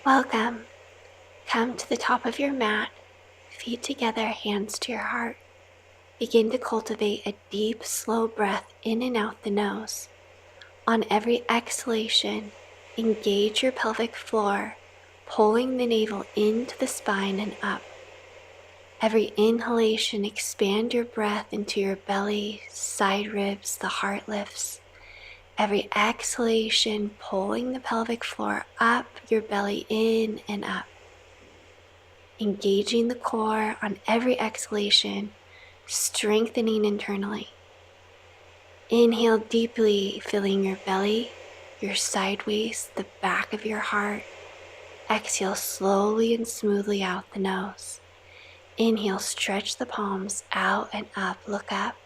Welcome. Come to the top of your mat, feet together, hands to your heart. Begin to cultivate a deep, slow breath in and out the nose. On every exhalation, engage your pelvic floor, pulling the navel into the spine and up. Every inhalation, expand your breath into your belly, side ribs, the heart lifts. Every exhalation, pulling the pelvic floor up, your belly in and up. Engaging the core on every exhalation, strengthening internally. Inhale deeply, filling your belly, your side waist, the back of your heart. Exhale slowly and smoothly out the nose. Inhale, stretch the palms out and up, look up.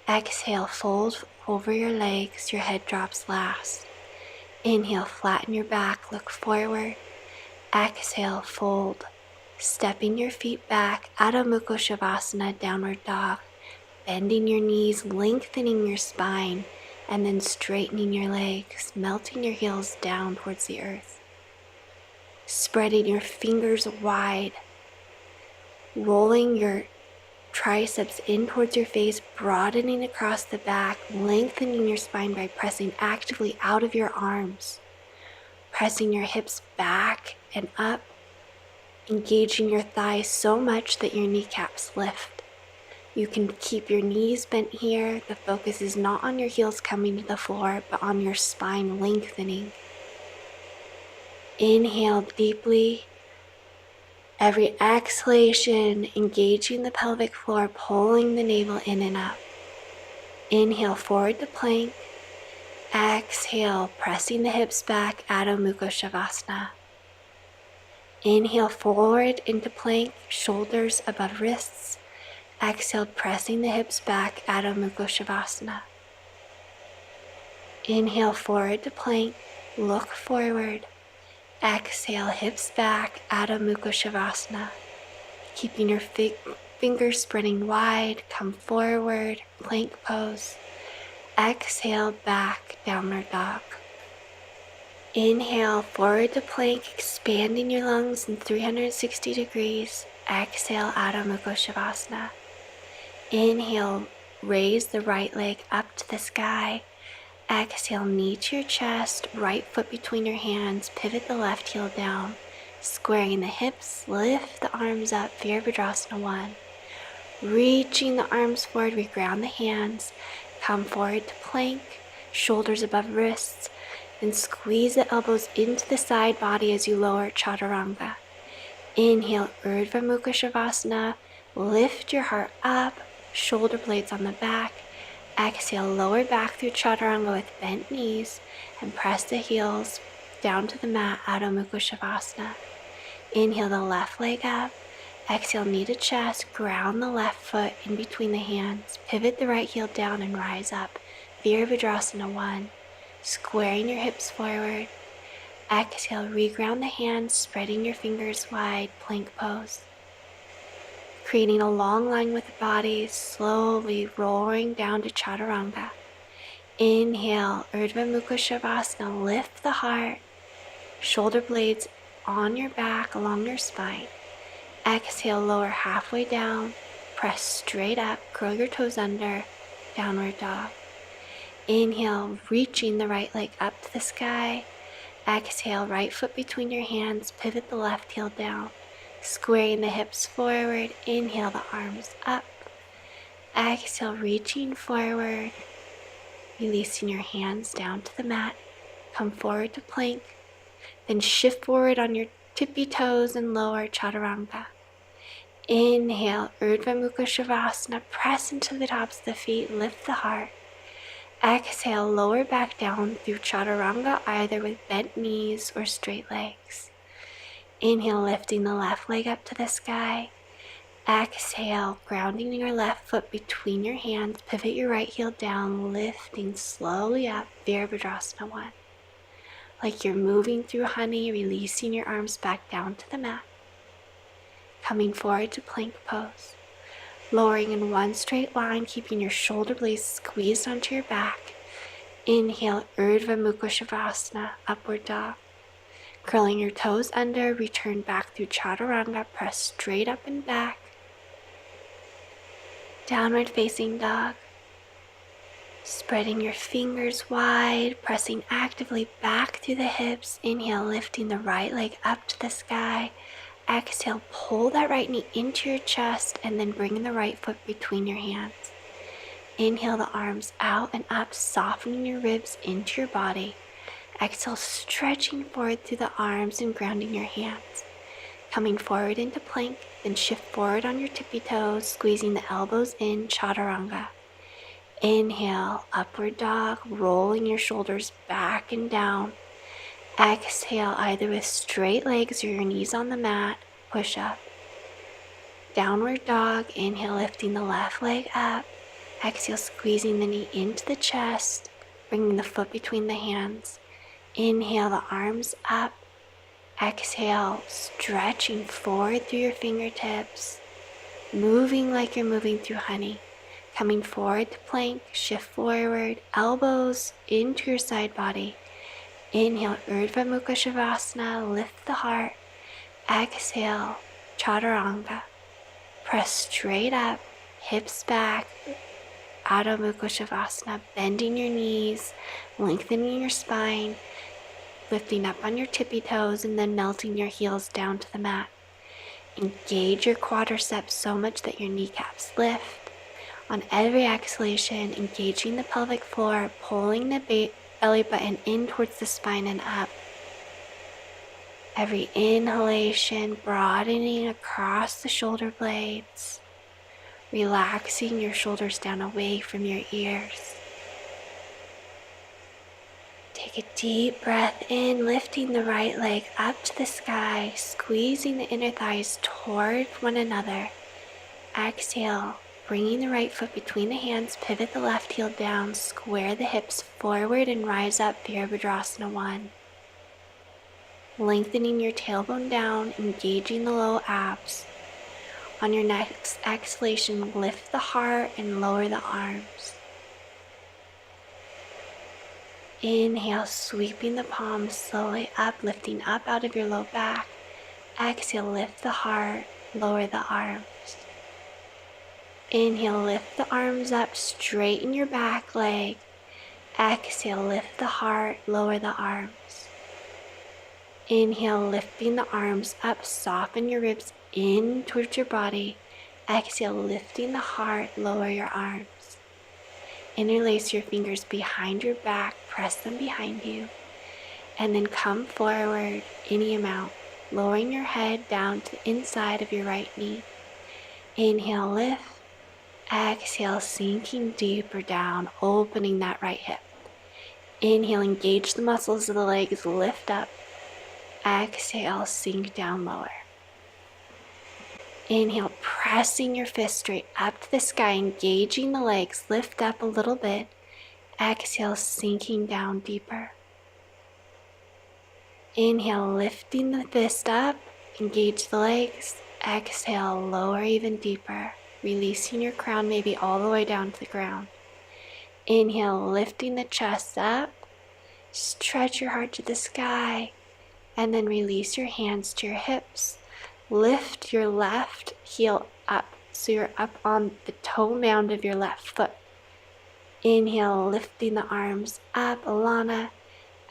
Exhale, fold over your legs, your head drops last. Inhale, flatten your back, look forward. Exhale, fold. Stepping your feet back, Adho Mukha Shavasana, downward dog. Bending your knees, lengthening your spine, and then straightening your legs, melting your heels down towards the earth. Spreading your fingers wide, rolling your triceps in towards your face, broadening across the back, lengthening your spine by pressing actively out of your arms. Pressing your hips back and up, engaging your thighs so much that your kneecaps lift. You can keep your knees bent here. The focus is not on your heels coming to the floor, but on your spine lengthening. Inhale deeply. Every exhalation, engaging the pelvic floor, pulling the navel in and up. Inhale, forward to plank. Exhale, pressing the hips back, Adho Mukha Shavasana. Inhale, forward into plank, shoulders above wrists. Exhale, pressing the hips back, Adho Mukha Shavasana. Inhale, forward to plank, look forward. Exhale, hips back, Adho Mukha Shavasana. Keeping your fingers spreading wide, come forward, plank pose. Exhale, back, downward dog. Inhale, forward to plank, expanding your lungs in 360 degrees. Exhale, Adho Mukha Shavasana. Inhale, raise the right leg up to the sky. Exhale, knee to your chest, right foot between your hands, pivot the left heel down, squaring the hips, lift the arms up, Virabhadrasana 1. Reaching the arms forward, we ground the hands, come forward to plank, shoulders above wrists, then squeeze the elbows into the side body as you lower Chaturanga. Inhale, Urdhva Mukha Shavasana, lift your heart up, shoulder blades on the back. Exhale, lower back through Chaturanga with bent knees and press the heels down to the mat, Adho Mukha Shavasana. Inhale the left leg up. Exhale, knee to chest, ground the left foot in between the hands. Pivot the right heel down and rise up, Virabhadrasana 1. Squaring your hips forward. Exhale, reground the hands, spreading your fingers wide, plank pose. Creating a long line with the body, slowly rolling down to Chaturanga. Inhale, Urdhva Mukha Shavasana, lift the heart, shoulder blades on your back, along your spine. Exhale, lower halfway down, press straight up, curl your toes under, downward dog. Inhale, reaching the right leg up to the sky. Exhale, right foot between your hands, pivot the left heel down. Squaring the hips forward, inhale the arms up. Exhale, reaching forward, releasing your hands down to the mat. Come forward to plank, then shift forward on your tippy toes and lower Chaturanga. Inhale, Urdhva Mukha Shavasana, press into the tops of the feet, lift the heart. Exhale, lower back down through Chaturanga, either with bent knees or straight legs. Inhale, lifting the left leg up to the sky. Exhale, grounding your left foot between your hands, pivot your right heel down, lifting slowly up, Virabhadrasana 1. Like you're moving through honey, releasing your arms back down to the mat. Coming forward to plank pose. Lowering in one straight line, keeping your shoulder blades squeezed onto your back. Inhale, Urdhva Mukha Shavasana, upward dog. Curling your toes under, return back through chaturanga, press straight up and back. Downward facing dog. Spreading your fingers wide, pressing actively back through the hips. Inhale, lifting the right leg up to the sky. Exhale, pull that right knee into your chest and then bring the right foot between your hands. Inhale the arms out and up, softening your ribs into your body. Exhale, stretching forward through the arms and grounding your hands. Coming forward into plank, then shift forward on your tippy toes, squeezing the elbows in, chaturanga. Inhale, upward dog, rolling your shoulders back and down. Exhale, either with straight legs or your knees on the mat, push up. Downward dog, inhale, lifting the left leg up. Exhale, squeezing the knee into the chest, bringing the foot between the hands. Inhale the arms up. Exhale, stretching forward through your fingertips, moving like you're moving through honey. Coming forward to plank, shift forward, elbows into your side body. Inhale, Urdhva Mukha Shavasana, lift the heart. Exhale, chaturanga. Press straight up, hips back, Adho Mukha Shavasana, bending your knees, lengthening your spine, lifting up on your tippy toes and then melting your heels down to the mat. Engage your quadriceps so much that your kneecaps lift. On every exhalation, engaging the pelvic floor, pulling the belly button in towards the spine and up. Every inhalation, broadening across the shoulder blades, relaxing your shoulders down away from your ears. Take a deep breath in, lifting the right leg up to the sky, squeezing the inner thighs toward one another. Exhale, bringing the right foot between the hands, pivot the left heel down, square the hips forward and rise up, Virabhadrasana 1. Lengthening your tailbone down, engaging the low abs. On your next exhalation, lift the heart and lower the arms. Inhale, sweeping the palms slowly up, lifting up out of your low back. Exhale, lift the heart, lower the arms. Inhale, lift the arms up, straighten your back leg. Exhale, lift the heart, lower the arms. Inhale, lifting the arms up, soften your ribs in towards your body. Exhale, lifting the heart, lower your arms. Interlace your fingers behind your back, press them behind you, and then come forward any amount, lowering your head down to the inside of your right knee. Inhale, lift. Exhale, sinking deeper down, opening that right hip. Inhale, engage the muscles of the legs, lift up. Exhale, sink down lower. Inhale, pressing your fist straight up to the sky, engaging the legs, lift up a little bit. Exhale, sinking down deeper. Inhale, lifting the fist up, engage the legs. Exhale, lower even deeper. Releasing your crown maybe all the way down to the ground. Inhale, lifting the chest up. Stretch your heart to the sky. And then release your hands to your hips. Lift your left heel up so you're up on the toe mound of your left foot. Inhale, lifting the arms up, Alana.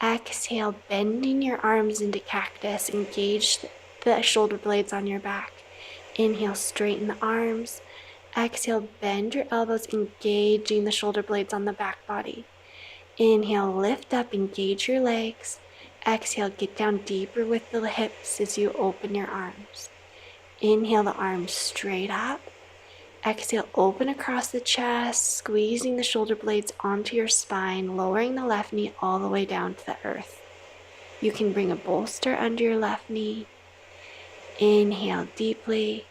Exhale, bending your arms into cactus. Engage the shoulder blades on your back. Inhale, straighten the arms. Exhale, bend your elbows, engaging the shoulder blades on the back body. Inhale, lift up, engage your legs. Exhale, get down deeper with the hips as you open your arms. Inhale, the arms straight up. Exhale, open across the chest, squeezing the shoulder blades onto your spine, lowering the left knee all the way down to the earth. You can bring a bolster under your left knee. Inhale deeply.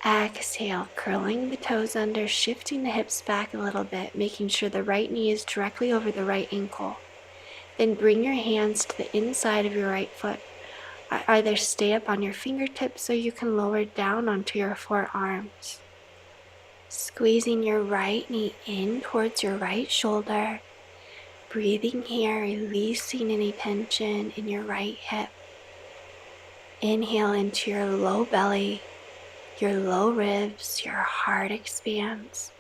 Exhale, curling the toes under, shifting the hips back a little bit, making sure the right knee is directly over the right ankle. Then bring your hands to the inside of your right foot. Either stay up on your fingertips or you can lower down onto your forearms. Squeezing your right knee in towards your right shoulder. Breathing here, releasing any tension in your right hip. Inhale into your low belly, your low ribs, your heart expands.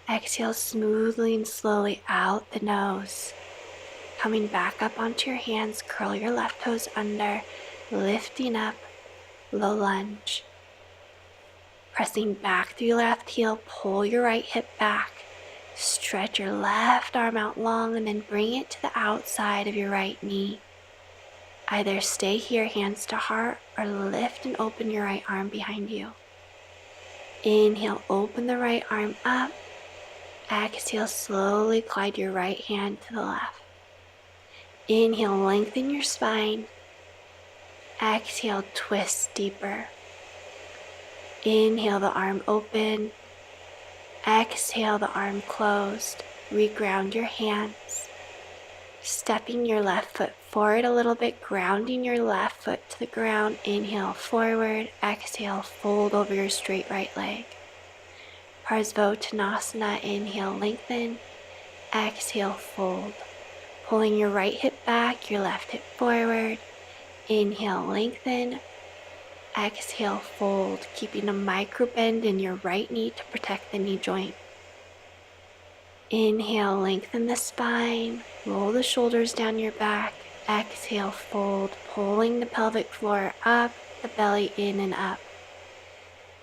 Exhale smoothly and slowly out the nose. Coming back up onto your hands, curl your left toes under, lifting up, low lunge. Pressing back through your left heel, pull your right hip back. Stretch your left arm out long and then bring it to the outside of your right knee. Either stay here, hands to heart, or lift and open your right arm behind you. Inhale, open the right arm up. Exhale, slowly glide your right hand to the left. Inhale, lengthen your spine. Exhale, twist deeper. Inhale, the arm open. Exhale, the arm closed. Reground your hands. Stepping your left foot forward a little bit, grounding your left foot to the ground. Inhale, forward. Exhale, fold over your straight right leg. Parsvottanasana, inhale, lengthen. Exhale, fold. Pulling your right hip back, your left hip forward. Inhale, lengthen. Exhale, fold, keeping a micro bend in your right knee to protect the knee joint. Inhale, lengthen the spine, roll the shoulders down your back. Exhale, fold, pulling the pelvic floor up, the belly in and up.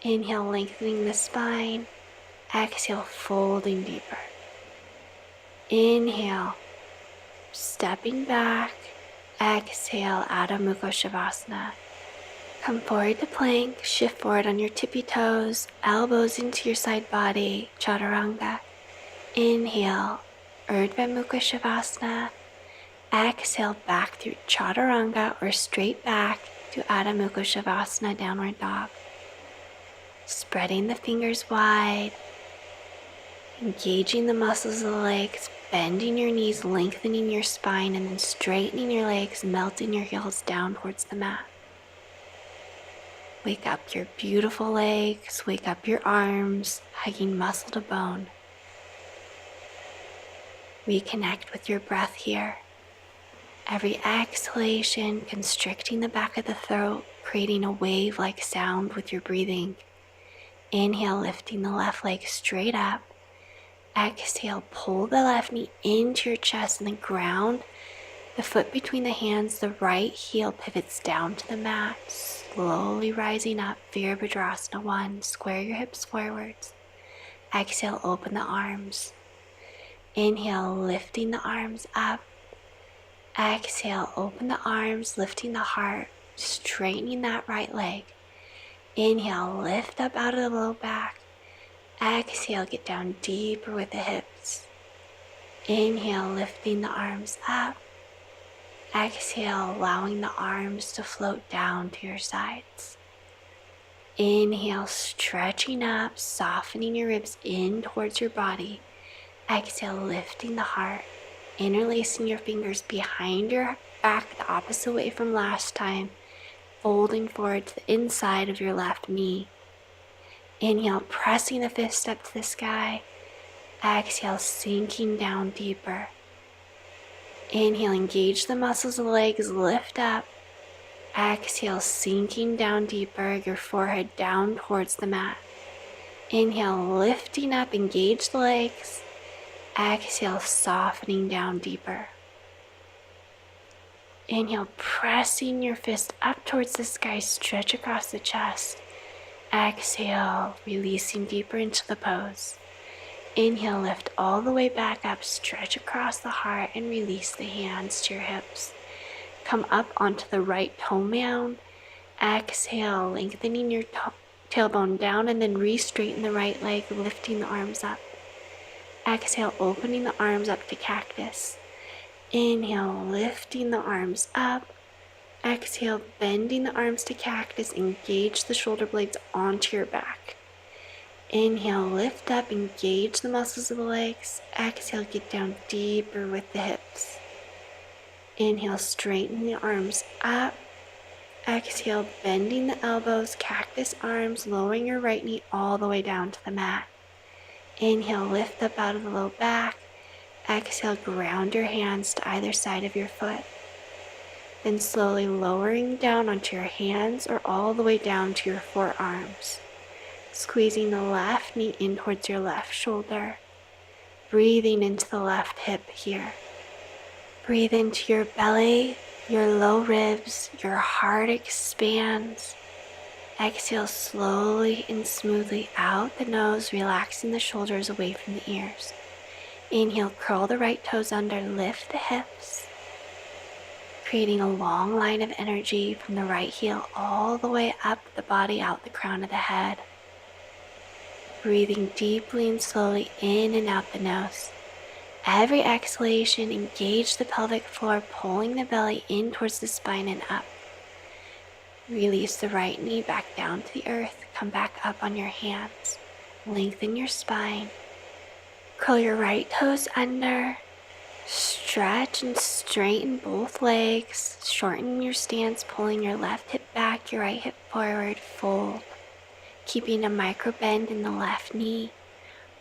Inhale, lengthening the spine. Exhale, folding deeper. Inhale, stepping back. Exhale, Adho Mukha Shavasana. Come forward to plank, shift forward on your tippy toes, elbows into your side body, Chaturanga. Inhale, Urdhva Mukha Shavasana. Exhale, back through Chaturanga or straight back to Adho Mukha Shavasana, Downward Dog. Spreading the fingers wide, engaging the muscles of the legs, bending your knees, lengthening your spine, and then straightening your legs, melting your heels down towards the mat. Wake up your beautiful legs, wake up your arms, hugging muscle to bone. Reconnect with your breath here. Every exhalation constricting the back of the throat, creating a wave-like sound with your breathing. Inhale, lifting the left leg straight up. Exhale, pull the left knee into your chest and then ground the foot between the hands. The right heel pivots down to the mat, slowly rising up. Virabhadrasana 1. Square your hips forwards. Exhale, open the arms. Inhale, lifting the arms up. Exhale, open the arms, lifting the heart, straightening that right leg. Inhale, lift up out of the low back. Exhale, get down deeper with the hips. Inhale, lifting the arms up. Exhale, allowing the arms to float down to your sides. Inhale, stretching up, softening your ribs in towards your body. Exhale, lifting the heart, interlacing your fingers behind your back the opposite way from last time, folding forward to the inside of your left knee. Inhale, pressing the fist up to the sky. Exhale, sinking down deeper. Inhale, engage the muscles of the legs, lift up. Exhale, sinking down deeper, your forehead down towards the mat. Inhale, lifting up, engage the legs. Exhale, softening down deeper. Inhale, pressing your fist up towards the sky, stretch across the chest. Exhale, releasing deeper into the pose. Inhale, lift all the way back up, stretch across the heart, and release the hands to your hips. Come up onto the right toe mound. Exhale, lengthening your tailbone down, and then re-straighten the right leg, lifting the arms up. Exhale, opening the arms up to cactus. Inhale, lifting the arms up. Exhale, bending the arms to cactus. Engage the shoulder blades onto your back. Inhale, lift up, engage the muscles of the legs. Exhale, get down deeper with the hips. Inhale, straighten the arms up. Exhale, bending the elbows, cactus arms, lowering your right knee all the way down to the mat. Inhale, lift up out of the low back. Exhale, ground your hands to either side of your foot. then slowly lowering down onto your hands or all the way down to your forearms. Squeezing the left knee in towards your left shoulder. Breathing into the left hip here. Breathe into your belly, your low ribs, your heart expands. Exhale slowly and smoothly out the nose, relaxing the shoulders away from the ears. Inhale, curl the right toes under, lift the hips, creating a long line of energy from the right heel all the way up the body, out the crown of the head. Breathing deeply and slowly in and out the nose. Every exhalation, engage the pelvic floor, pulling the belly in towards the spine and up. Release the right knee back down to the earth. Come back up on your hands. Lengthen your spine. Curl your right toes under. Stretch and straighten both legs. Shorten your stance, pulling your left hip back, your right hip forward. Fold. Keeping a micro bend in the left knee.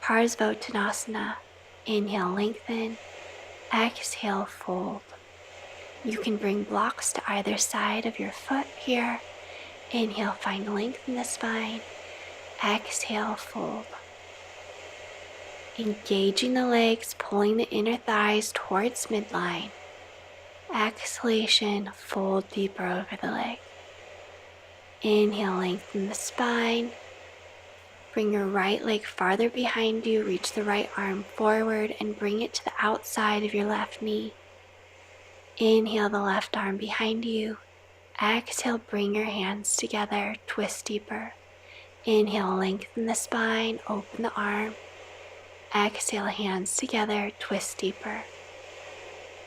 Parsvottanasana. Inhale, lengthen. Exhale, fold. You can bring blocks to either side of your foot here. Inhale, find length in the spine. Exhale, fold. Engaging the legs, pulling the inner thighs towards midline. Exhalation, fold deeper over the leg. Inhale, lengthen the spine. Bring your right leg farther behind you, reach the right arm forward and bring it to the outside of your left knee. Inhale the left arm behind you. Exhale, bring your hands together, twist deeper. Inhale, lengthen the spine, open the arm. Exhale, hands together, twist deeper.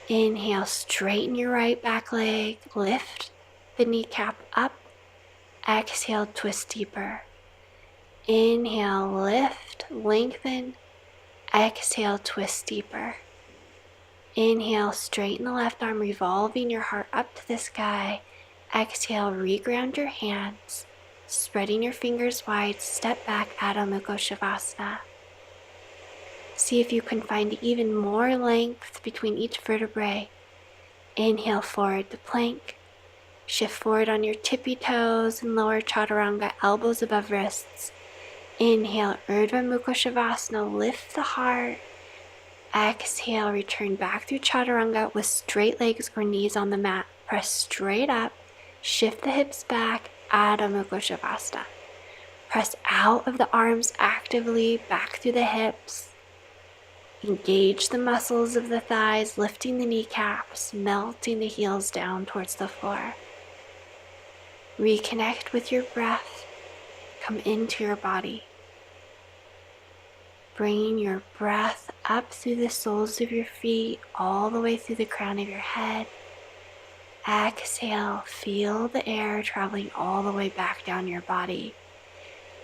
Inhale, straighten your right back leg, lift the kneecap up. Exhale, twist deeper. Inhale, lift, lengthen. Exhale, twist deeper. Inhale, straighten the left arm, revolving your heart up to the sky. Exhale, reground your hands. Spreading your fingers wide, step back, Adho Mukha Shavasana. See if you can find even more length between each vertebrae. Inhale, forward to plank. Shift forward on your tippy toes and lower chaturanga, elbows above wrists. Inhale, Urdhva Mukha Shavasana, lift the heart. Exhale, return back through chaturanga with straight legs or knees on the mat. Press straight up, shift the hips back, Adho Mukha Shavasana. Press out of the arms actively, back through the hips. Engage the muscles of the thighs, lifting the kneecaps, melting the heels down towards the floor. Reconnect with your breath. Come into your body. Bringing your breath up through the soles of your feet, all the way through the crown of your head. Exhale, feel the air traveling all the way back down your body.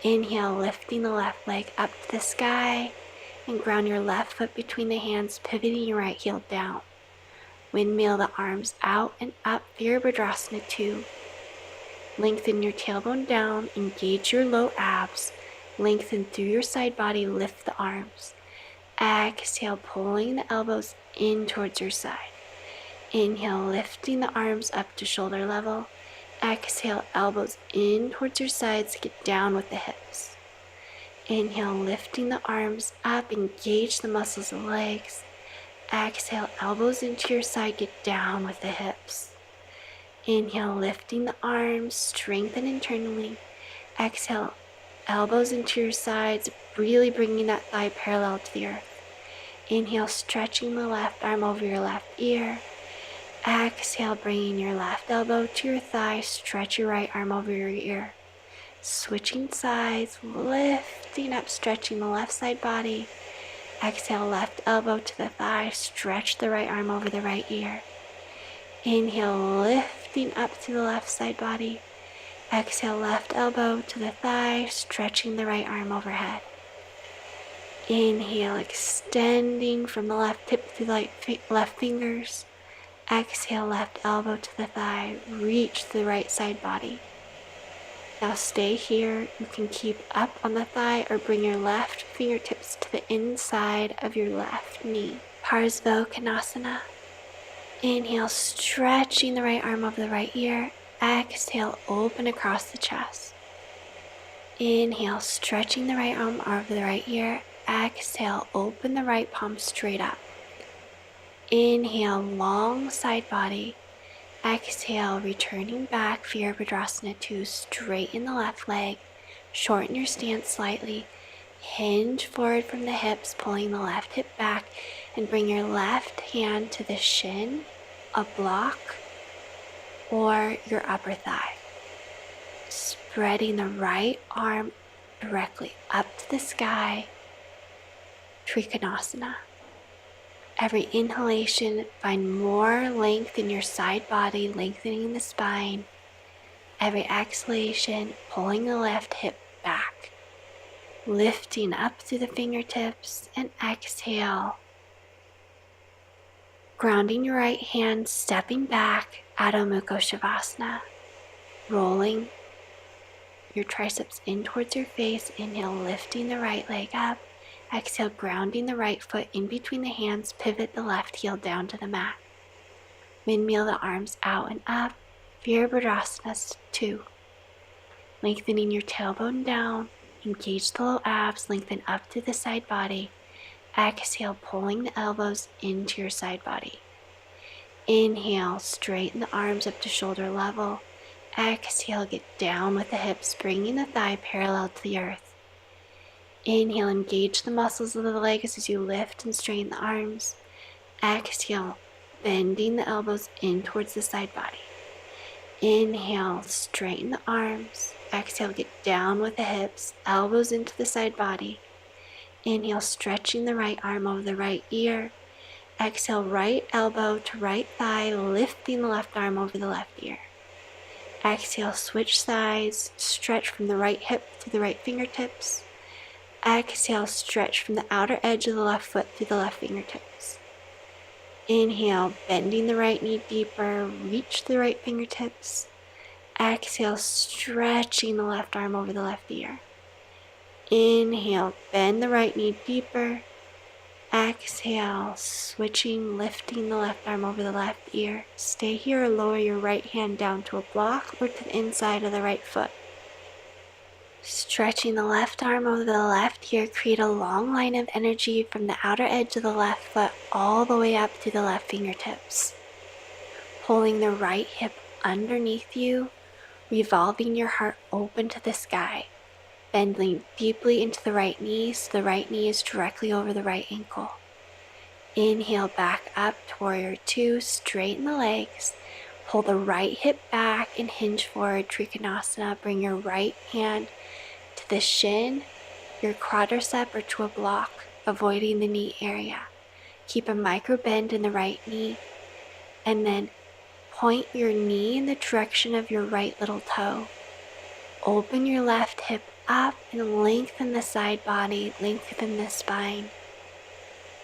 Inhale, lifting the left leg up to the sky and ground your left foot between the hands, pivoting your right heel down. Windmill the arms out and up, Virabhadrasana 2. Lengthen your tailbone down, engage your low abs, lengthen through your side body, lift the arms. Exhale, pulling the elbows in towards your side. Inhale, lifting the arms up to shoulder level. Exhale, elbows in towards your sides, get down with the hips. Inhale, lifting the arms up, engage the muscles of the legs. Exhale, elbows into your side, get down with the hips. Inhale, lifting the arms, strengthen internally. Exhale, elbows into your sides, really bringing that thigh parallel to the earth. Inhale, stretching the left arm over your left ear. Exhale, bringing your left elbow to your thigh, stretch your right arm over your ear. Switching sides, lifting up, stretching the left side body. Exhale, left elbow to the thigh, stretch the right arm over the right ear. Inhale, lifting up to the left side body. Exhale, left elbow to the thigh, stretching the right arm overhead. Inhale, extending from the left tip to the left fingers. Exhale, left elbow to the thigh, reach the right side body. Now stay here. You can keep up on the thigh or bring your left fingertips to the inside of your left knee. Parsvottanasana. Inhale, stretching the right arm over the right ear. Exhale, open across the chest. Inhale, stretching the right arm over the right ear. Exhale, open the right palm straight up. Inhale, long side body. Exhale, returning back, Virabhadrasana 2, straighten the left leg. Shorten your stance slightly. Hinge forward from the hips, pulling the left hip back, and bring your left hand to the shin, a block, or your upper thigh. Spreading the right arm directly up to the sky, Trikonasana. Every inhalation, find more length in your side body, lengthening the spine. Every exhalation, pulling the left hip back, lifting up through the fingertips, and exhale. Grounding your right hand, stepping back, Adho Mukha Shavasana. Rolling your triceps in towards your face. Inhale, lifting the right leg up. Exhale, grounding the right foot in between the hands. Pivot the left heel down to the mat. Windmill the arms out and up. Virabhadrasana 2. Lengthening your tailbone down. Engage the low abs. Lengthen up to the side body. Exhale, pulling the elbows into your side body. Inhale, straighten the arms up to shoulder level. Exhale, get down with the hips, bringing the thigh parallel to the earth. Inhale, engage the muscles of the legs as you lift and straighten the arms. Exhale, bending the elbows in towards the side body. Inhale, straighten the arms. Exhale, get down with the hips, elbows into the side body. Inhale, stretching the right arm over the right ear. Exhale, right elbow to right thigh, lifting the left arm over the left ear. Exhale, switch sides, stretch from the right hip to the right fingertips. Exhale, stretch from the outer edge of the left foot to the left fingertips. Inhale, bending the right knee deeper, reach the right fingertips. Exhale, stretching the left arm over the left ear. Inhale, bend the right knee deeper. Exhale, switching, lifting the left arm over the left ear. Stay here or lower your right hand down to a block or to the inside of the right foot. Stretching the left arm over the left ear, create a long line of energy from the outer edge of the left foot all the way up to the left fingertips. Pulling the right hip underneath you, revolving your heart open to the sky. Bending deeply into the right knee so the right knee is directly over the right ankle. Inhale back up to Warrior 2, straighten the legs. Pull the right hip back and hinge forward, Trikonasana. Bring your right hand to the shin, your quadricep, or to a block, avoiding the knee area. Keep a micro bend in the right knee, and then point your knee in the direction of your right little toe. Open your left hip up and lengthen the side body, lengthen the spine.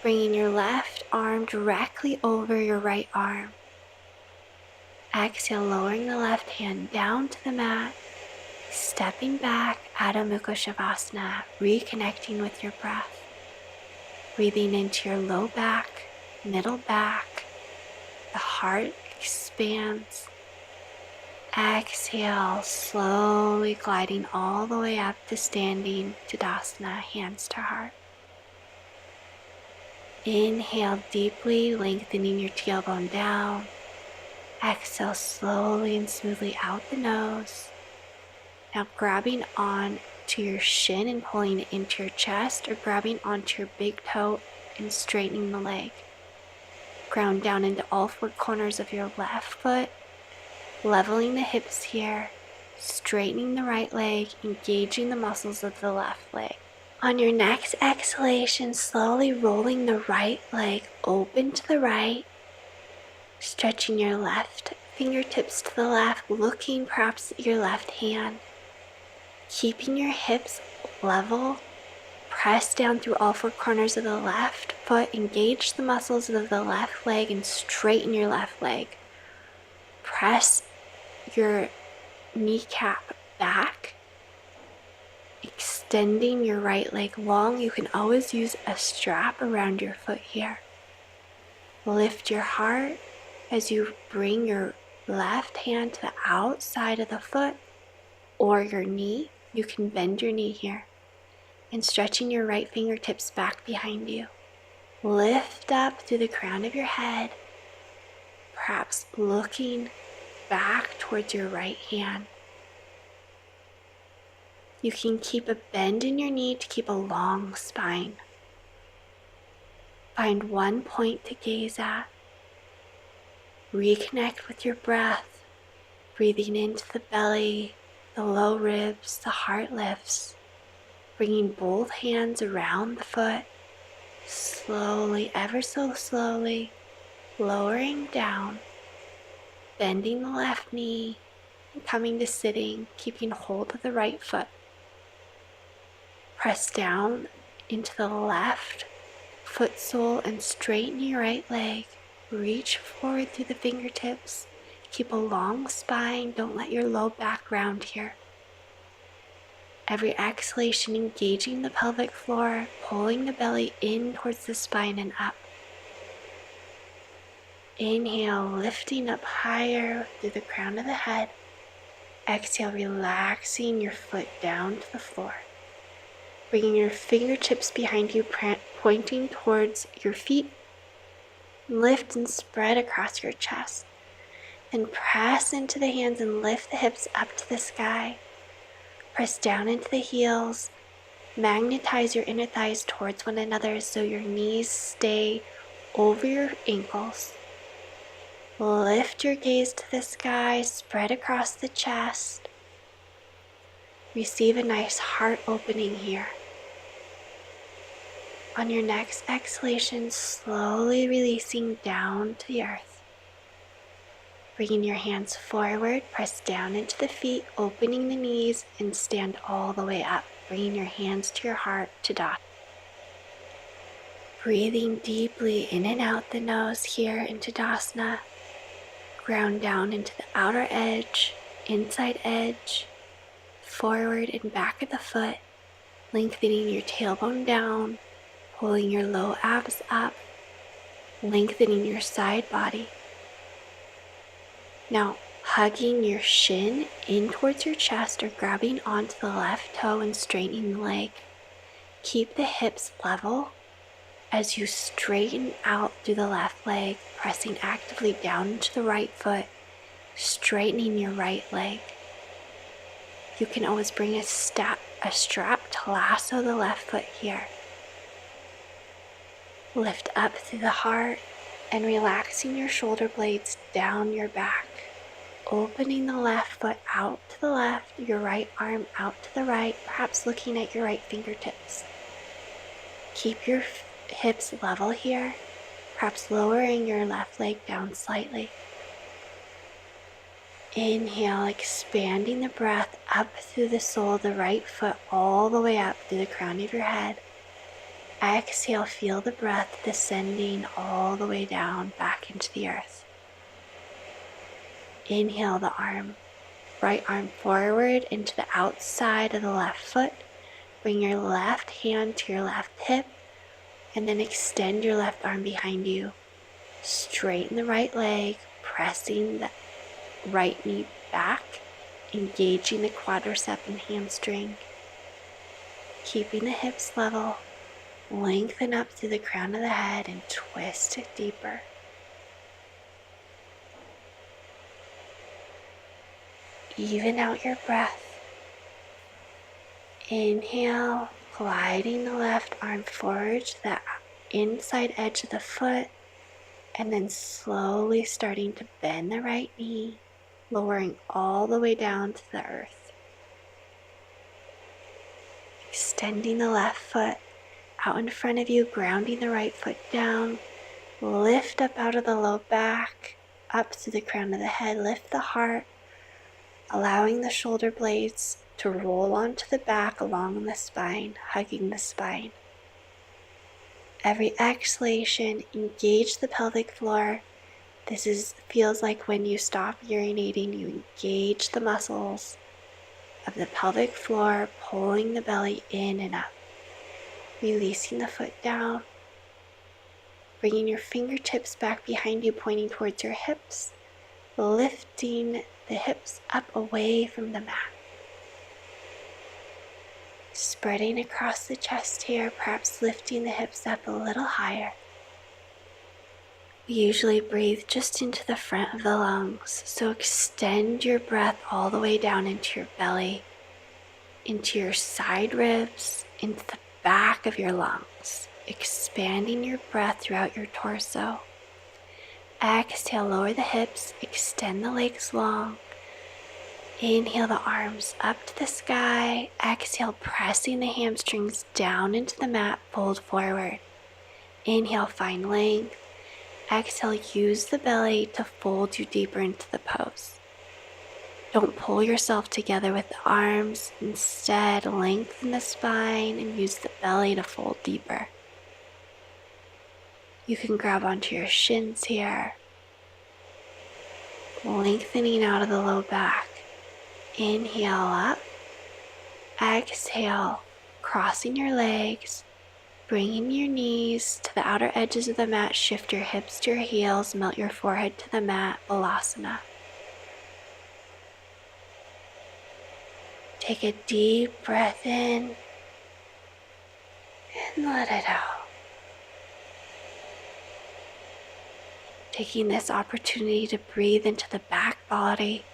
Bringing your left arm directly over your right arm. Exhale, lowering the left hand down to the mat. Stepping back, Adho Mukha Shavasana, reconnecting with your breath. Breathing into your low back, middle back. The heart expands. Exhale, slowly gliding all the way up to standing Tadasana, hands to heart. Inhale deeply, lengthening your tailbone down. Exhale slowly and smoothly out the nose. Now grabbing on to your shin and pulling it into your chest, or grabbing onto your big toe and straightening the leg. Ground down into all four corners of your left foot. Leveling the hips here, straightening the right leg, engaging the muscles of the left leg. On your next exhalation, slowly rolling the right leg open to the right, stretching your left fingertips to the left, looking perhaps at your left hand. Keeping your hips level, press down through all four corners of the left foot, engage the muscles of the left leg and straighten your left leg. Press your kneecap back, extending your right leg long. You can always use a strap around your foot here. Lift your heart, As you bring your left hand to the outside of the foot or your knee, you can bend your knee here and stretching your right fingertips back behind you. Lift up through the crown of your head, perhaps looking back towards your right hand. You can keep a bend in your knee to keep a long spine. Find one point to gaze at. Reconnect with your breath, breathing into the belly, the low ribs, the heart lifts, bringing both hands around the foot, slowly, ever so slowly, lowering down, bending the left knee, and coming to sitting, keeping hold of the right foot. Press down into the left foot sole and straighten your right leg. Reach forward through the fingertips. Keep a long spine. Don't let your low back round here. Every exhalation engaging the pelvic floor, pulling the belly in towards the spine and up. Inhale, lifting up higher through the crown of the head. Exhale, relaxing your foot down to the floor. Bringing your fingertips behind you, pointing towards your feet. Lift and spread across your chest. Then press into the hands and lift the hips up to the sky. Press down into the heels. Magnetize your inner thighs towards one another so your knees stay over your ankles. Lift your gaze to the sky, spread across the chest. Receive a nice heart opening here. On your next exhalation, slowly releasing down to the earth. Bringing your hands forward, press down into the feet, opening the knees, and stand all the way up. Bringing your hands to your heart, Tadasana. Breathing deeply in and out the nose here in Tadasana. Ground down into the outer edge, inside edge, forward and back of the foot, lengthening your tailbone down, pulling your low abs up, lengthening your side body. Now, hugging your shin in towards your chest or grabbing onto the left toe and straightening the leg. Keep the hips level as you straighten out through the left leg, pressing actively down into the right foot, straightening your right leg. You can always bring a strap to lasso the left foot here. Lift up through the heart and relaxing your shoulder blades down your back. Opening the left foot out to the left, your right arm out to the right, perhaps looking at your right fingertips. Keep your hips level here, perhaps lowering your left leg down slightly. Inhale, expanding the breath up through the sole of the right foot all the way up through the crown of your head. Exhale, feel the breath descending all the way down back into the earth. Inhale the right arm forward into the outside of the left foot. Bring your left hand to your left hip and then extend your left arm behind you. Straighten the right leg, pressing the right knee back, engaging the quadricep and hamstring. Keeping the hips level, lengthen up through the crown of the head and twist it deeper. Even out your breath. Inhale, gliding the left arm forward to the inside edge of the foot, and then slowly starting to bend the right knee, lowering all the way down to the earth. Extending the left foot out in front of you, grounding the right foot down. Lift up out of the low back, up to the crown of the head, lift the heart, allowing the shoulder blades to roll onto the back along the spine, hugging the spine. Every exhalation, engage the pelvic floor. This feels like when you stop urinating, you engage the muscles of the pelvic floor, pulling the belly in and up. Releasing the foot down. bringing your fingertips back behind you, pointing towards your hips, lifting the hips up away from the mat. Spreading across the chest here, perhaps lifting the hips up a little higher. We usually breathe just into the front of the lungs, so extend your breath all the way down into your belly, into your side ribs, into the back of your lungs, expanding your breath throughout your torso. Exhale, lower the hips, extend the legs long. Inhale the arms up to the sky. Exhale, pressing the hamstrings down into the mat, fold forward. Inhale, find length. Exhale, use the belly to fold you deeper into the pose. Don't pull yourself together with the arms. Instead, lengthen the spine and use the belly to fold deeper. You can grab onto your shins here, lengthening out of the low back. Inhale up. Exhale, crossing your legs, bringing your knees to the outer edges of the mat. Shift your hips to your heels, melt your forehead to the mat, Balasana. Take a deep breath in and let it out. Taking this opportunity to breathe into the back body,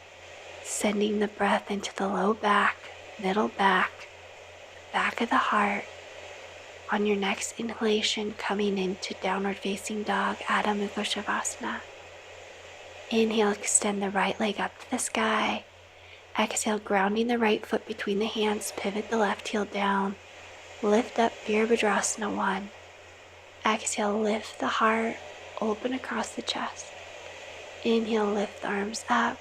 sending the breath into the low back, middle back, back of the heart. On your next inhalation, coming into downward facing dog, Adho Mukha Shavasana. Inhale, extend the right leg up to the sky. Exhale, grounding the right foot between the hands, pivot the left heel down. Lift up, Virabhadrasana 1. Exhale, lift the heart, open across the chest. Inhale, lift the arms up.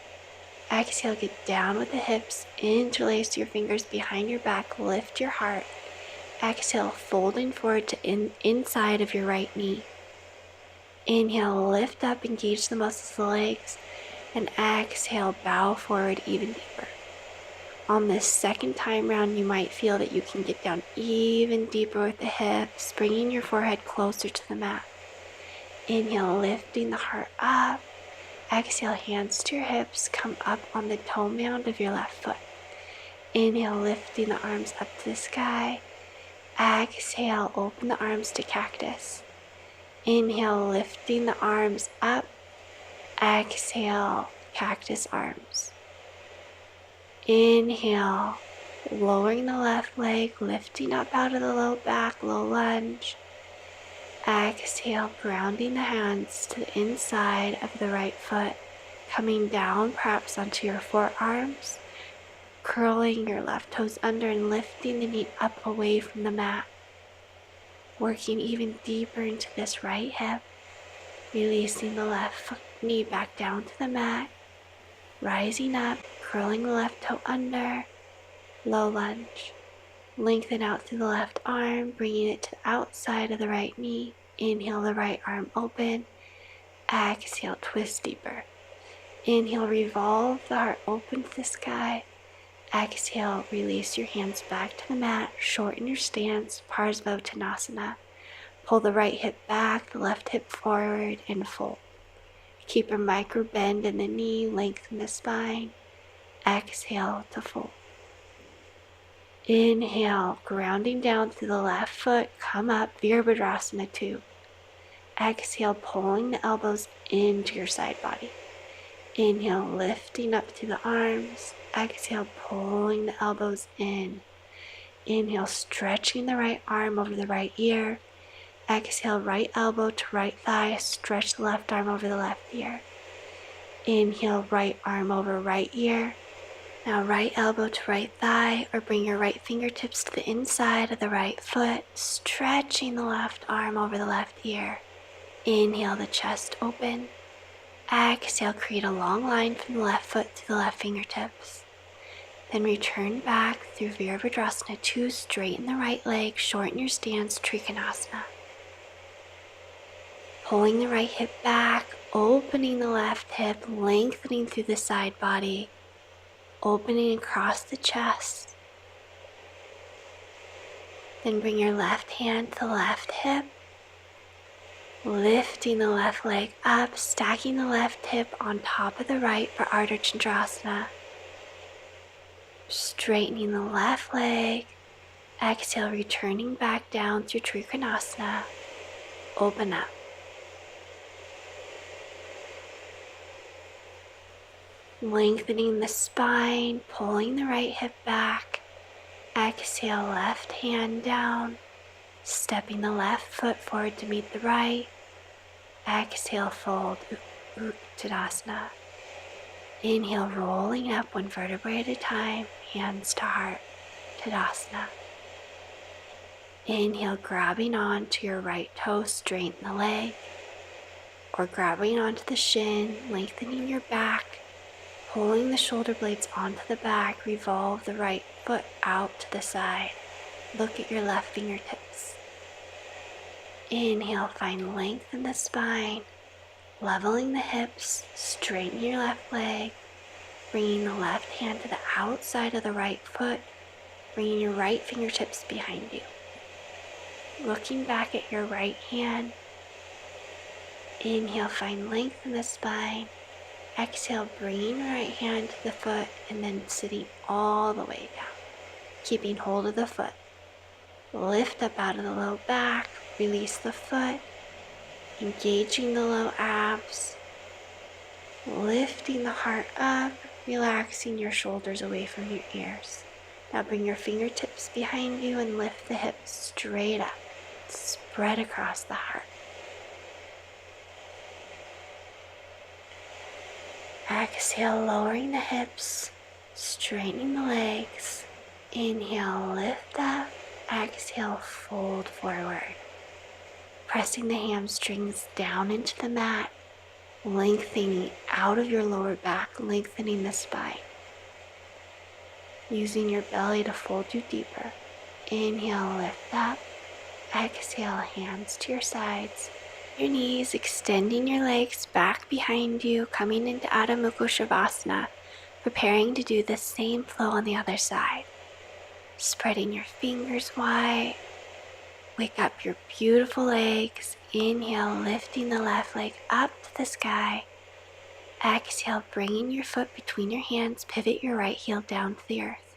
Exhale, get down with the hips, interlace your fingers behind your back, lift your heart. Exhale, folding forward to inside of your right knee. Inhale, lift up, engage the muscles of the legs, and exhale, bow forward even deeper. On this second time round, you might feel that you can get down even deeper with the hips, bringing your forehead closer to the mat. Inhale, lifting the heart up. Exhale, hands to your hips, come up on the toe mound of your left foot. Inhale, lifting the arms up to the sky. Exhale, open the arms to cactus. Inhale, lifting the arms up. Exhale, cactus arms. Inhale, lowering the left leg, lifting up out of the low back, low lunge. Exhale, grounding the hands to the inside of the right foot, coming down perhaps onto your forearms, curling your left toes under and lifting the knee up away from the mat. Working even deeper into this right hip, releasing the left knee back down to the mat, rising up, curling the left toe under, low lunge. Lengthen out through the left arm, bringing it to the outside of the right knee. Inhale, the right arm open. Exhale, twist deeper. Inhale, revolve the heart open to the sky. Exhale, release your hands back to the mat. Shorten your stance, Parsvottanasana. Pull the right hip back, the left hip forward, and fold. Keep a micro bend in the knee, lengthen the spine. Exhale to fold. Inhale, grounding down through the left foot, come up, Virabhadrasana 2. Exhale, pulling the elbows into your side body. Inhale, lifting up through the arms. Exhale, pulling the elbows in. Inhale, stretching the right arm over the right ear. Exhale, right elbow to right thigh, stretch the left arm over the left ear. Inhale, right arm over right ear. Now right elbow to right thigh, or bring your right fingertips to the inside of the right foot, stretching the left arm over the left ear. Inhale, the chest open. Exhale, create a long line from the left foot to the left fingertips. Then return back through Virabhadrasana 2, straighten the right leg, shorten your stance, Trikonasana. Pulling the right hip back, opening the left hip, lengthening through the side body. Opening across the chest. Then bring your left hand to the left hip. Lifting the left leg up, stacking the left hip on top of the right for Ardha Chandrasana. Straightening the left leg. Exhale, returning back down through Trikonasana. Open up. Lengthening the spine, pulling the right hip back. Exhale, left hand down. Stepping the left foot forward to meet the right. Exhale, fold, Uttanasana. Inhale, rolling up one vertebrae at a time, hands to heart, Tadasana. Inhale, grabbing onto your right toe, straighten the leg, or grabbing onto the shin, lengthening your back, pulling the shoulder blades onto the back, revolve the right foot out to the side. Look at your left fingertips. Inhale, find length in the spine, leveling the hips, straighten your left leg, bringing the left hand to the outside of the right foot, bringing your right fingertips behind you. Looking back at your right hand, inhale, find length in the spine. Exhale, bringing the right hand to the foot and then sitting all the way down, keeping hold of the foot. Lift up out of the low back, release the foot, engaging the low abs, lifting the heart up, relaxing your shoulders away from your ears. Now bring your fingertips behind you and lift the hips straight up, spread across the heart. Exhale, lowering the hips, straightening the legs. Inhale, lift up. Exhale, fold forward. Pressing the hamstrings down into the mat, lengthening out of your lower back, lengthening the spine. Using your belly to fold you deeper. Inhale, lift up. Exhale, hands to your sides. Your knees, extending your legs back behind you, coming into Adho Mukha Shavasana, preparing to do the same flow on the other side. Spreading your fingers wide. Wake up your beautiful legs. Inhale, lifting the left leg up to the sky. Exhale, bringing your foot between your hands, pivot your right heel down to the earth.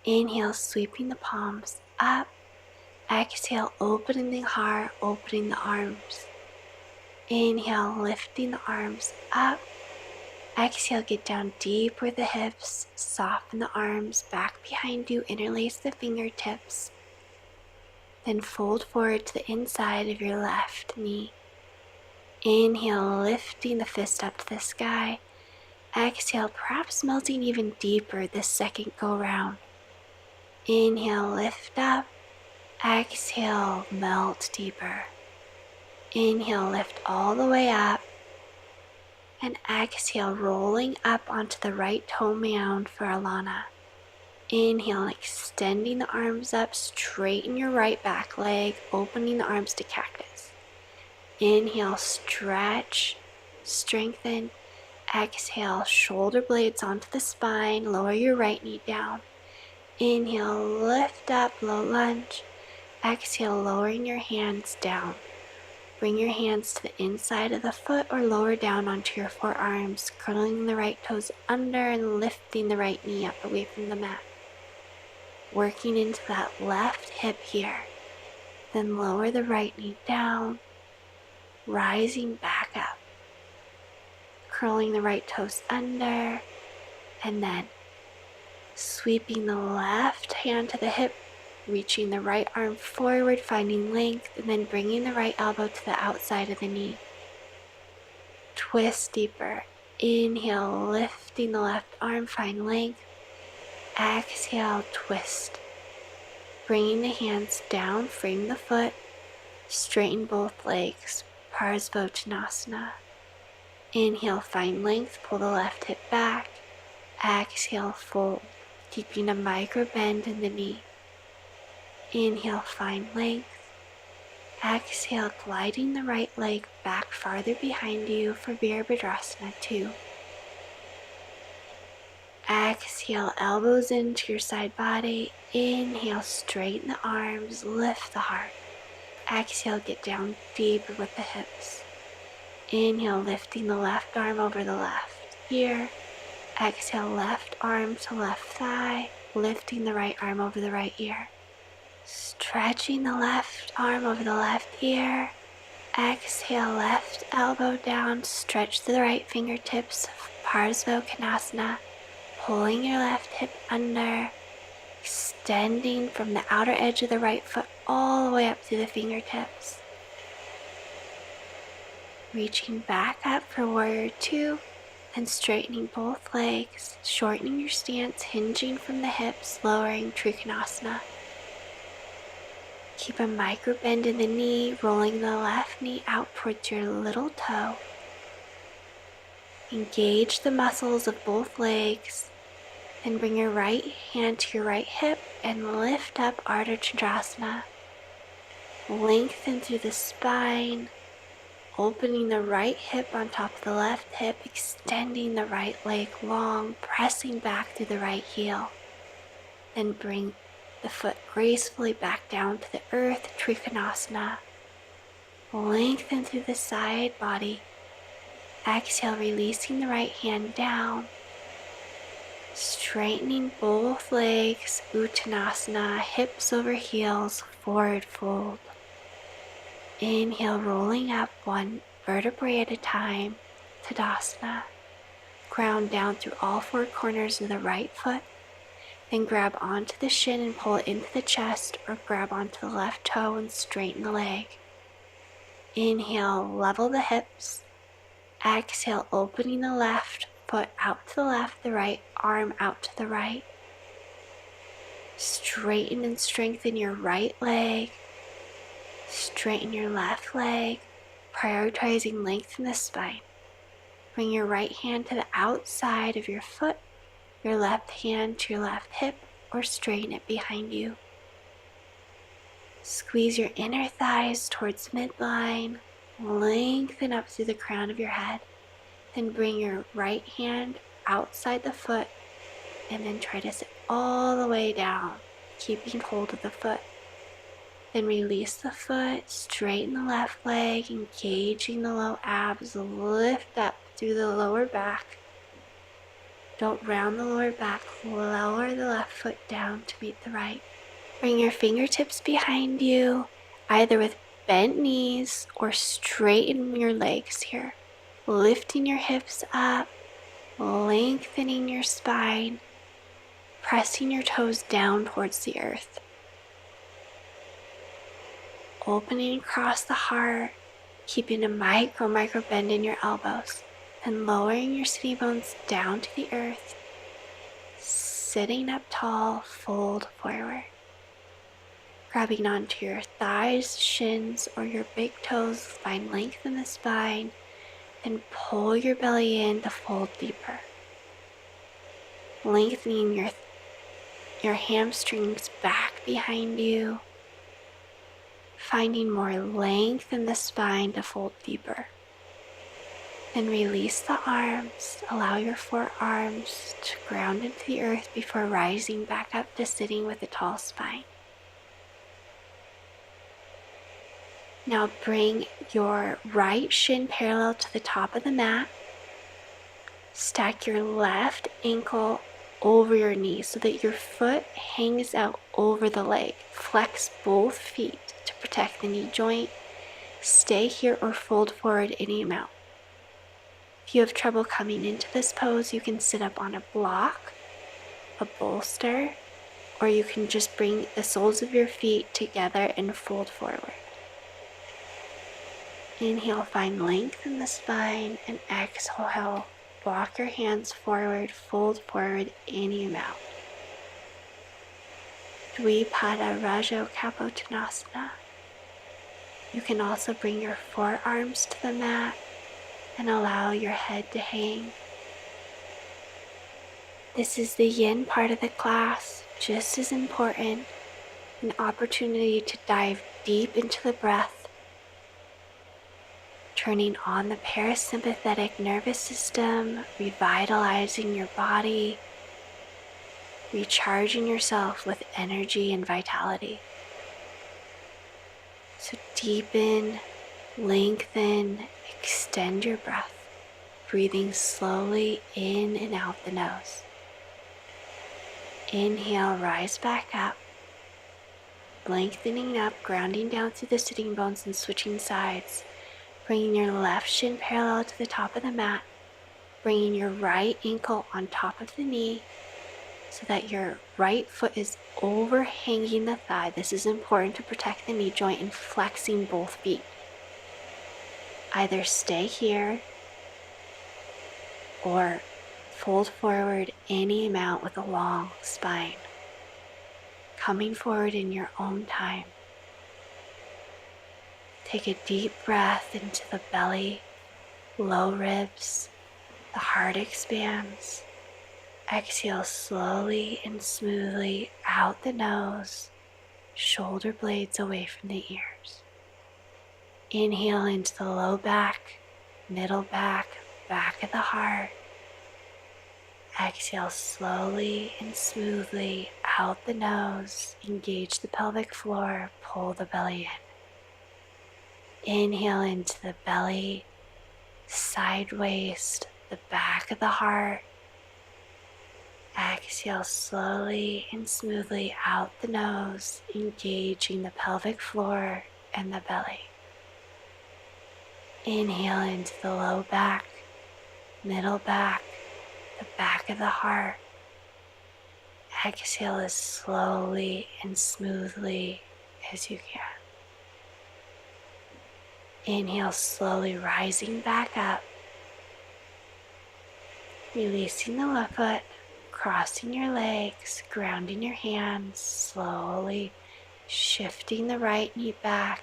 Inhale, sweeping the palms up. Exhale, opening the heart, opening the arms. Inhale, lifting the arms up. Exhale, get down deep with the hips, soften the arms back behind you, interlace the fingertips. Then fold forward to the inside of your left knee. Inhale, lifting the fist up to the sky. Exhale, perhaps melting even deeper this second go round. Inhale, lift up. Exhale, melt deeper. Inhale, lift all the way up. And exhale, rolling up onto the right toe mound for Alana. Inhale, extending the arms up, straighten your right back leg, opening the arms to cactus. Inhale, stretch, strengthen. Exhale, shoulder blades onto the spine, lower your right knee down. Inhale, lift up, low lunge. Exhale, lowering your hands down. Bring your hands to the inside of the foot or lower down onto your forearms, curling the right toes under and lifting the right knee up away from the mat. Working into that left hip here. Then lower the right knee down, rising back up. Curling the right toes under, and then sweeping the left hand to the hip, reaching the right arm forward, finding length, and then bringing the right elbow to the outside of the knee. Twist deeper. Inhale, lifting the left arm, find length. Exhale, twist. Bringing the hands down, frame the foot, straighten both legs, Parsvottanasana. Inhale, find length, pull the left hip back. Exhale, fold, keeping a micro bend in the knee. Inhale, find length. Exhale, gliding the right leg back farther behind you for Virabhadrasana 2. Exhale, elbows into your side body. Inhale, straighten the arms, lift the heart. Exhale, get down deeper with the hips. Inhale, lifting the left arm over the left ear. Exhale, left arm to left thigh, lifting the right arm over the right ear. Stretching the left arm over the left ear. Exhale, left elbow down, stretch the right fingertips, Parsva, pulling your left hip under, extending from the outer edge of the right foot all the way up to the fingertips. Reaching back up for warrior two and straightening both legs, shortening your stance, hinging from the hips, lowering Trikonasana. Keep a micro bend in the knee, rolling the left knee out towards your little toe. Engage the muscles of both legs. Then bring your right hand to your right hip and lift up Ardha Chandrasana. Lengthen through the spine, opening the right hip on top of the left hip, extending the right leg long, pressing back through the right heel. Then bring the foot gracefully back down to the earth, Trikonasana. Lengthen through the side body. Exhale, releasing the right hand down. Straightening both legs, Uttanasana, hips over heels, forward fold. Inhale, rolling up one vertebrae at a time, Tadasana. Ground down through all four corners of the right foot. Then grab onto the shin and pull it into the chest, or grab onto the left toe and straighten the leg. Inhale, level the hips. Exhale, opening the left foot out to the left, the right arm out to the right. Straighten and strengthen your right leg. Straighten your left leg, prioritizing length in the spine. Bring your right hand to the outside of your foot, your left hand to your left hip, or straighten it behind you. Squeeze your inner thighs towards midline, lengthen up through the crown of your head. Then bring your right hand outside the foot and then try to sit all the way down, keeping hold of the foot. Then release the foot, straighten the left leg, engaging the low abs, lift up through the lower back. Don't round the lower back, lower the left foot down to meet the right. Bring your fingertips behind you, either with bent knees or straighten your legs here. Lifting your hips up, lengthening your spine, pressing your toes down towards the earth. Opening across the heart, keeping a micro bend in your elbows, and lowering your sitting bones down to the earth. Sitting up tall, fold forward. Grabbing onto your thighs, shins, or your big toes, find length in the spine, and pull your belly in to fold deeper. Lengthening your hamstrings back behind you. Finding more length in the spine to fold deeper. Then release the arms. Allow your forearms to ground into the earth before rising back up to sitting with a tall spine. Now bring your right shin parallel to the top of the mat. Stack your left ankle over your knee so that your foot hangs out over the leg. Flex both feet to protect the knee joint. Stay here or fold forward any amount. If you have trouble coming into this pose, you can sit up on a block, a bolster, or you can just bring the soles of your feet together and fold forward. Inhale, find length in the spine, and exhale, walk your hands forward, fold forward any amount. Dvipada Rajo Kapottanasana. You can also bring your forearms to the mat and allow your head to hang. This is the yin part of the class, just as important, an opportunity to dive deep into the breath, turning on the parasympathetic nervous system, revitalizing your body, recharging yourself with energy and vitality. So deepen, lengthen, extend your breath, breathing slowly in and out the nose. Inhale, rise back up, lengthening up, grounding down through the sitting bones and switching sides, bringing your left shin parallel to the top of the mat, bringing your right ankle on top of the knee so that your right foot is overhanging the thigh. This is important to protect the knee joint and flexing both feet. Either stay here or fold forward any amount with a long spine, coming forward in your own time. Take a deep breath into the belly, low ribs, the heart expands. Exhale slowly and smoothly out the nose, shoulder blades away from the ears. Inhale into the low back, middle back, back of the heart. Exhale slowly and smoothly out the nose, engage the pelvic floor, pull the belly in. Inhale into the belly, side waist, the back of the heart. Exhale slowly and smoothly out the nose, engaging the pelvic floor and the belly. Inhale into the low back, middle back, the back of the heart. Exhale as slowly and smoothly as you can. Inhale, slowly rising back up, releasing the left foot, crossing your legs, grounding your hands, slowly shifting the right knee back,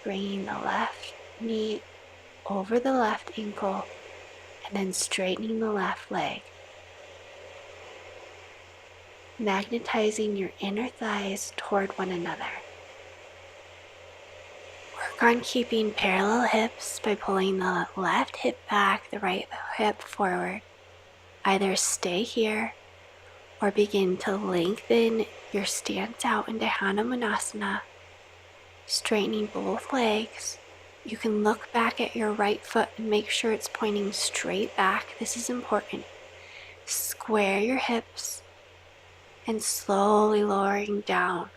bringing the left knee over the left ankle, and then straightening the left leg. Magnetizing your inner thighs toward one another. Work on keeping parallel hips by pulling the left hip back, the right hip forward. Either stay here or begin to lengthen your stance out into Hanumanasana, straightening both legs. You can look back at your right foot and make sure it's pointing straight back. This is important. Square your hips and slowly lowering down.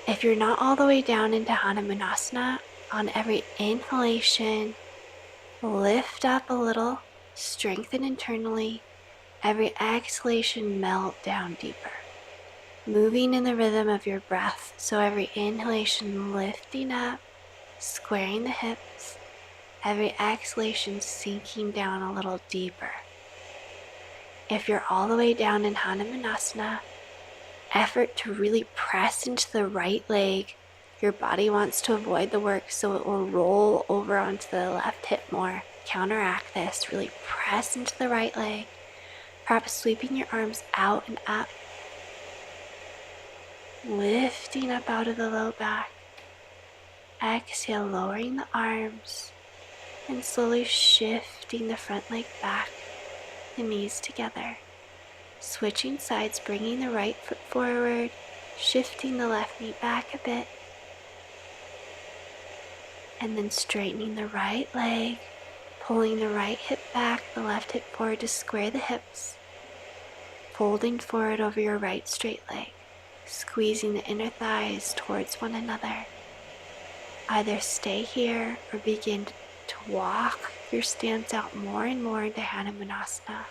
If you're not all the way down into Hanumanasana, on every inhalation, lift up a little, strengthen internally. Every exhalation, melt down deeper. Moving in the rhythm of your breath. So every inhalation, lifting up, squaring the hips. Every exhalation, sinking down a little deeper. If you're all the way down in Hanumanasana, effort to really press into the right leg. Your body wants to avoid the work, so it will roll over onto the left hip more. Counteract this. Really press into the right leg. Perhaps sweeping your arms out and up. Lifting up out of the low back. Exhale, lowering the arms. And slowly shifting the front leg back. The knees together. Switching sides, bringing the right foot forward. Shifting the left knee back a bit. And then straightening the right leg. Pulling the right hip back, the left hip forward to square the hips. Folding forward over your right straight leg. Squeezing the inner thighs towards one another. Either stay here or begin to walk your stance out more and more into Hanumanasana.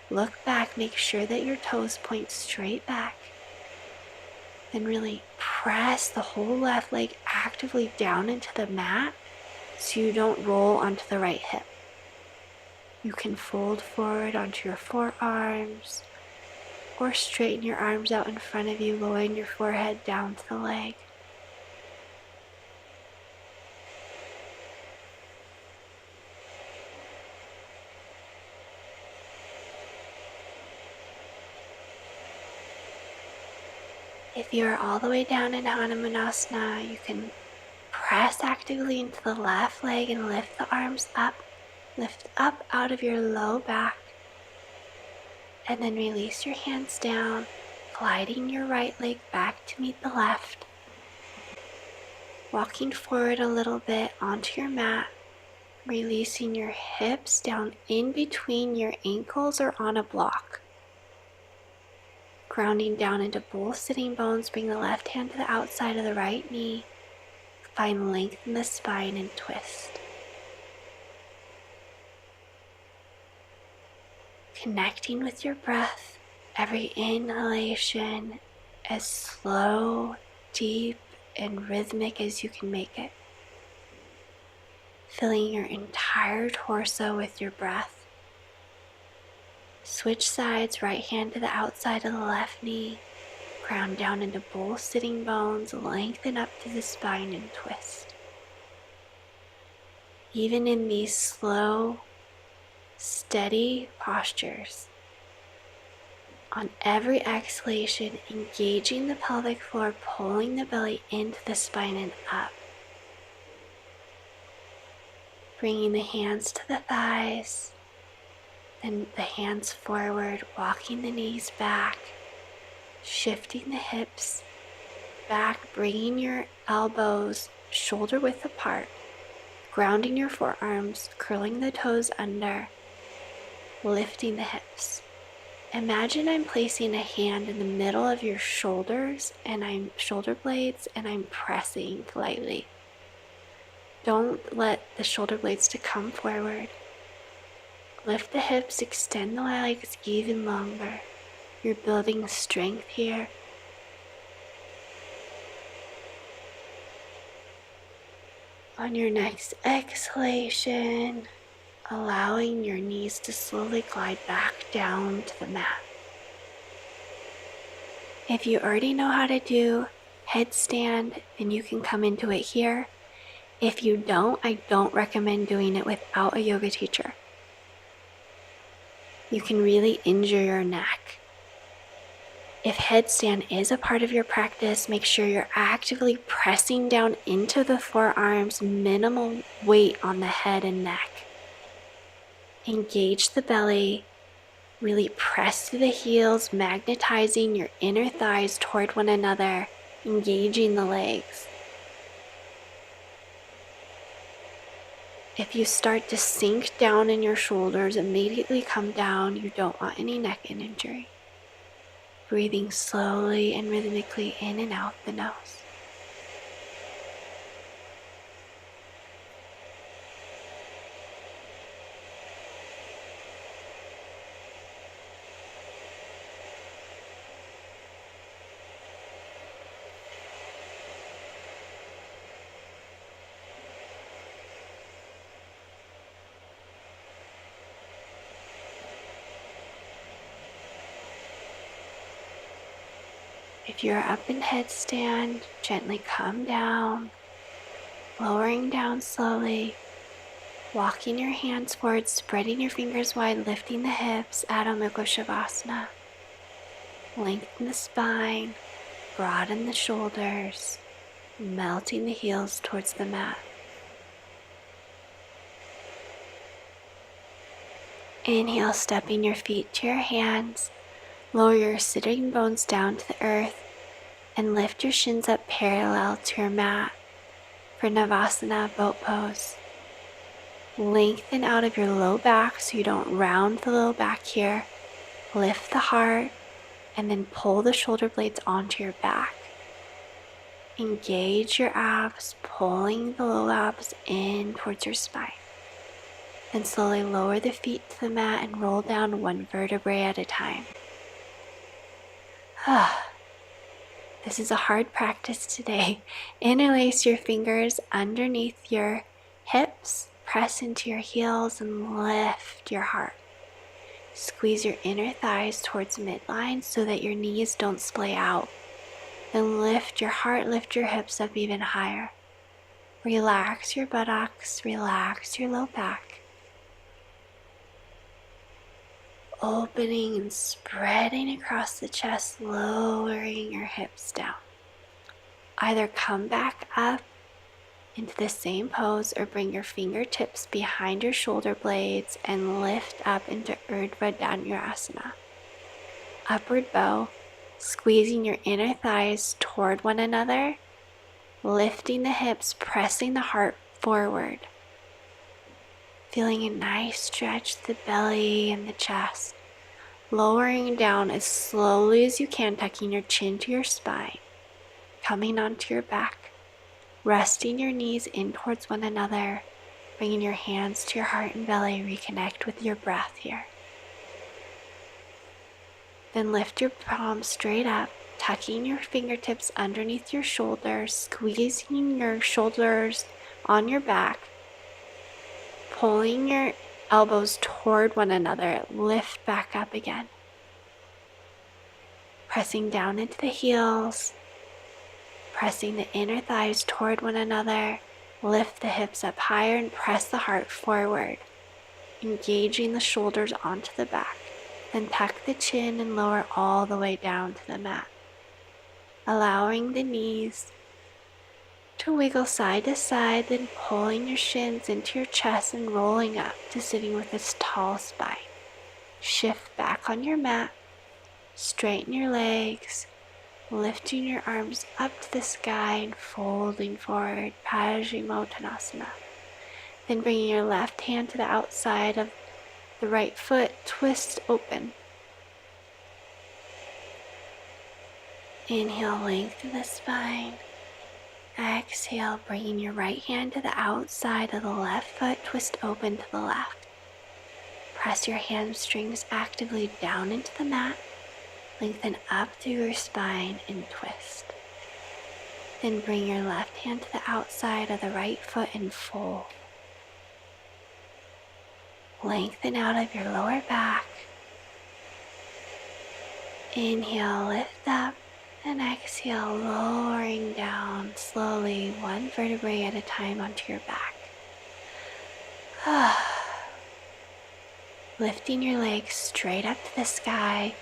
Look back, make sure that your toes point straight back. Then really press the whole left leg actively down into the mat so you don't roll onto the right hip. You can fold forward onto your forearms or straighten your arms out in front of you, lowering your forehead down to the leg. If you are all the way down in Hanumanasana, you can press actively into the left leg and lift the arms up. Lift up out of your low back. And then release your hands down, gliding your right leg back to meet the left. Walking forward a little bit onto your mat, releasing your hips down in between your ankles or on a block. Grounding down into both sitting bones, bring the left hand to the outside of the right knee. Find length in the spine and twist. Connecting with your breath, every inhalation as slow, deep, and rhythmic as you can make it. Filling your entire torso with your breath. Switch sides, right hand to the outside of the left knee. Ground down into both sitting bones, lengthen up to the spine and twist. Even in these slow, steady postures, on every exhalation, engaging the pelvic floor, pulling the belly into the spine and up. Bringing the hands to the thighs, then the hands forward, walking the knees back, shifting the hips back, bringing your elbows shoulder width apart, grounding your forearms, curling the toes under, lifting the hips. Imagine I'm placing a hand in the middle of your shoulders and shoulder blades, and I'm pressing lightly. Don't let the shoulder blades to come forward. Lift the hips, extend the legs even longer. You're building strength here. On your next exhalation, allowing your knees to slowly glide back down to the mat. If you already know how to do headstand, then you can come into it here. If you don't, I don't recommend doing it without a yoga teacher. You can really injure your neck. If headstand is a part of your practice, make sure you're actively pressing down into the forearms, minimal weight on the head and neck. Engage the belly, really press through the heels, magnetizing your inner thighs toward one another, engaging the legs. If you start to sink down in your shoulders, immediately come down. You don't want any neck injury. Breathing slowly and rhythmically in and out the nose. If you're up in headstand, gently come down, lowering down slowly, walking your hands forward, spreading your fingers wide, lifting the hips, Adho Mukha Shavasana. Lengthen the spine, broaden the shoulders, melting the heels towards the mat. Inhale, stepping your feet to your hands. Lower your sitting bones down to the earth and lift your shins up parallel to your mat for Navasana boat pose. Lengthen out of your low back so you don't round the low back here. Lift the heart and then pull the shoulder blades onto your back. Engage your abs, pulling the low abs in towards your spine. Then slowly lower the feet to the mat and roll down one vertebrae at a time. This is a hard practice today. Interlace your fingers underneath your hips, press into your heels and lift your heart. Squeeze your inner thighs towards midline so that your knees don't splay out. Then lift your heart, lift your hips up even higher. Relax your buttocks, relax your low back. Opening and spreading across the chest, lowering your hips down. Either come back up into the same pose or bring your fingertips behind your shoulder blades and lift up into Urdhva Dhanurasana. Upward bow, squeezing your inner thighs toward one another lifting the hips, pressing the heart forward. Feeling a nice stretch to the belly and the chest. Lowering down as slowly as you can, tucking your chin to your spine. Coming onto your back. Resting your knees in towards one another. Bringing your hands to your heart and belly. Reconnect with your breath here. Then lift your palms straight up. Tucking your fingertips underneath your shoulders. Squeezing your shoulders on your back. Pulling your elbows toward one another, lift back up again. Pressing down into the heels, pressing the inner thighs toward one another, lift the hips up higher and press the heart forward, engaging the shoulders onto the back. Then tuck the chin and lower all the way down to the mat, allowing the knees to wiggle side to side, then pulling your shins into your chest and rolling up to sitting with this tall spine. Shift back on your mat, straighten your legs, lifting your arms up to the sky and folding forward, Paschimottanasana. Then bringing your left hand to the outside of the right foot, twist open. Inhale, lengthen the spine. Exhale, bringing your right hand to the outside of the left foot, twist open to the left. Press your hamstrings actively down into the mat, lengthen up through your spine and twist. Then bring your left hand to the outside of the right foot and fold. Lengthen out of your lower back. Inhale, lift up. And exhale, lowering down slowly, one vertebrae at a time onto your back. Lifting your legs straight up to the sky.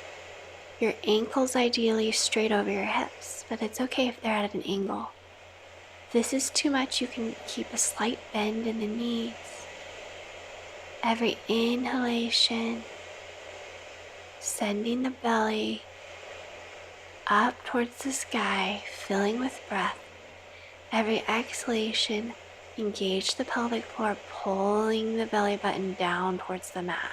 Your ankles ideally straight over your hips, but it's okay if they're at an angle. If this is too much, you can keep a slight bend in the knees. Every inhalation, sending the belly up towards the sky, filling with breath. Every exhalation, engage the pelvic floor, pulling the belly button down towards the mat.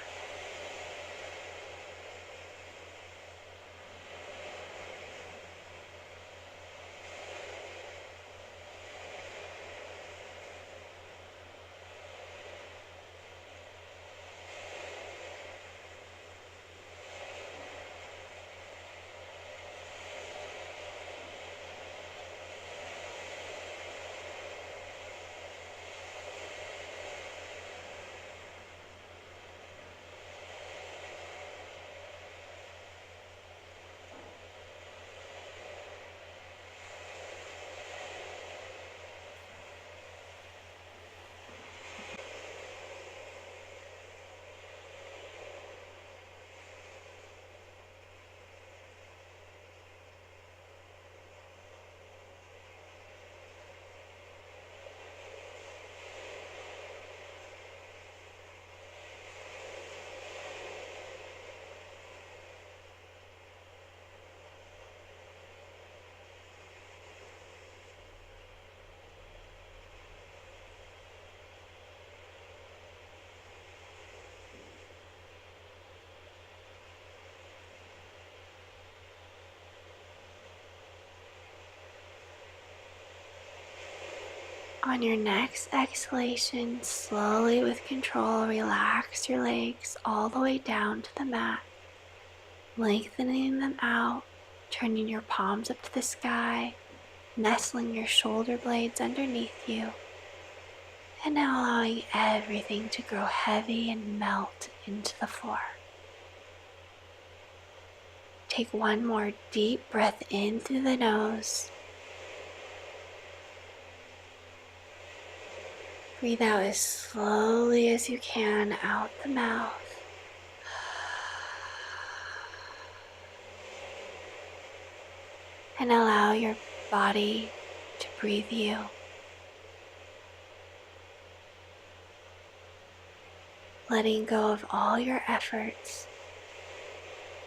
On your next exhalation, slowly with control, relax your legs all the way down to the mat, lengthening them out, turning your palms up to the sky, nestling your shoulder blades underneath you, and now allowing everything to grow heavy and melt into the floor. Take one more deep breath in through the nose. Breathe out as slowly as you can out the mouth. And allow your body to breathe you. Letting go of all your efforts.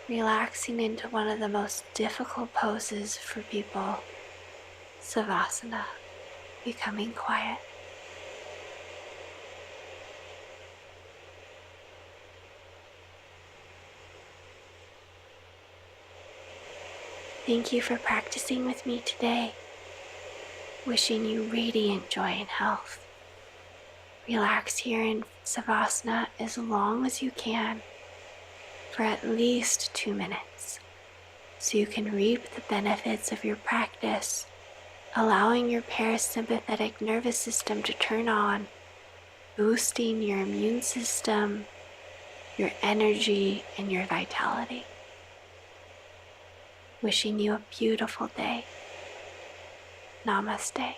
Relaxing into one of the most difficult poses for people, Savasana. becoming quiet. Thank you for practicing with me today. Wishing you radiant joy and health. Relax here in Savasana as long as you can for at least 2 minutes so you can reap the benefits of your practice, allowing your parasympathetic nervous system to turn on, boosting your immune system, your energy, and your vitality. Wishing you a beautiful day. Namaste.